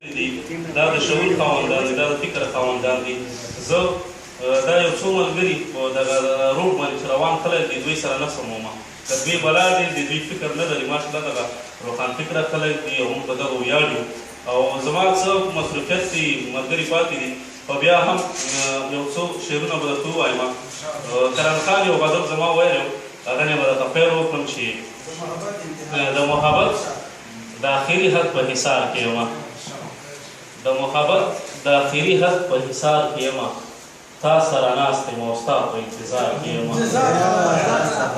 دا د شعور خاوندان دي، دا د فکر خاوندان دي. زه دا یو څو ملګري په دغه روډ باندې چې روان خلک دي دوی سره نه سمومه. که دوی بلا دي د دوی فکر نه لري، ماشاءالله دغه روښانفکره خلک دي او موږ په دغه ویاړو. او زما څه مصروفیت دي ملګري پاتې دي، خو بیا هم یو څو شعرونه به درته ووایم. کرم خان یو غزل زما ویلی و، هغه نه به درته پیل وکړم چې د محبت د آخري حد په حصار کې یم، د محبت د آخري حد په حصار کې یم، تا سره ناست یم او ستا په انتظار کې یم.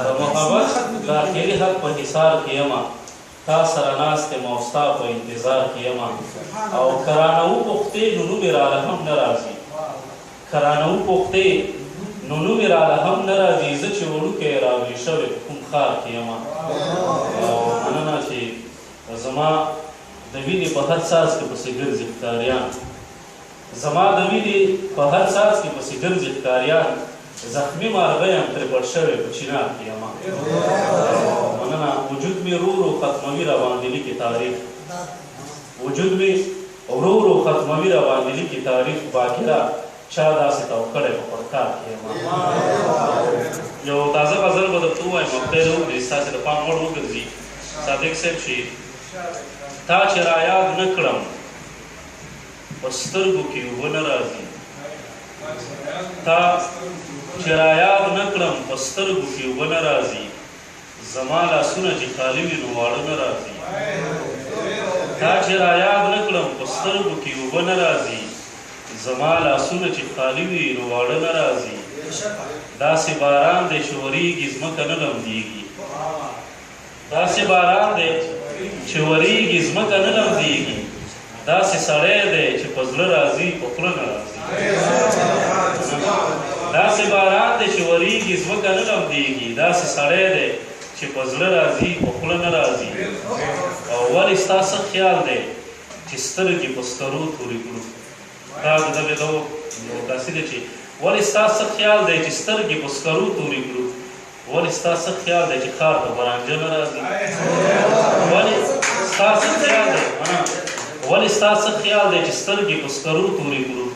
د محبت د آخري حد په حصار کې یم، تا سره ناست یم او ستا په انتظار کې یم. او که رانه وپوښتې نو نومې راله هم نه راځي، که رانه وپوښتې نو نومې راله هم نه راځي. زه چې وړوکی راغلی شوی په کوم ښار کې یم. او مننه چې زما د وینې په هر څاڅ کې پسې ګرځي ښکاریان، زما د وینې په هر څاڅ کې پسې ګرځي ښکاریان. زخمي مارغه یم ترې پټ شوی په چینار کې یم. مننه. وجود مې ورو ورو ختموي راباندې لیکي تاریخ، وجود مې ورو ورو ختموي راباندې لیکي تاریخ. باقیره چا داسې تو کړی په پړکار کې یم. یو تازه غزل به درته ووایم، خدای دې وکړي ستاسې د پام وړ وګرځي. صادق صاحب چې تا چې رایاد نه کړم په سترګو کې اوبه نه راځي، تا چې رایاد نه کړم په سترګو کې اوبه نه راځي. زما لاسونه چې خالي وي نو واړه نه راځي. تا چې رایاد نه کړم په سترګو کې اوبه نه راځي. زما لاسونه چې خالي وي نو واړه نه راځي. داسې باران دی چې ورېږي ځمکه نه لمدېږي، داسې باران دی چې ورېږي ځمکه نه لمدېږي. داسې سړی دی چې په زړه راځي په خوله نه راځي. داسې باران دی چې ورېږي ځمکه نه لمدېږي. داسې سړی دی چې په زړه راځي په خوله نه راځي. او ولې ستا څه خیال دی چې سترګې په سترو تورې کړو. دا د دغې ډول داسې دی چې ولې ستا څه خیال دی چې سترګې په سکرو تورې کړو. ولې ستا څه خیال دی چې ښار ته برانجه نه راځي. ولې ستا څه خیال دی ولې ستا څه خیال دی چې سترګې په سکرو تورې کړو.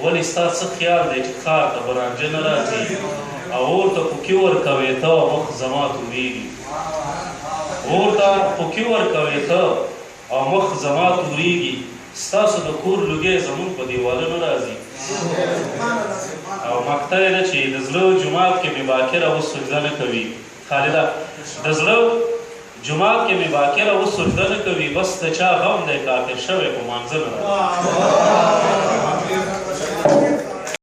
ولې ستا څه خیال دی چې ښار ته برانجه نه راځي. او اور ته پوکي ورکوې ته مخ زما تورېږي. اور ته پوکي ورکوې ته او مخ زما تورېږي. ستاسو د کور لوګی زموږ په دیواله نه راځي. او مقطع یې ده چې د زړه جومات کې مې باکره اوس سجده نه کوي. خالده د زړه جومات کې مې باکره اوس سجده نه کوي. بس د چا غم دی کافر شوی په مانځه نه راځي.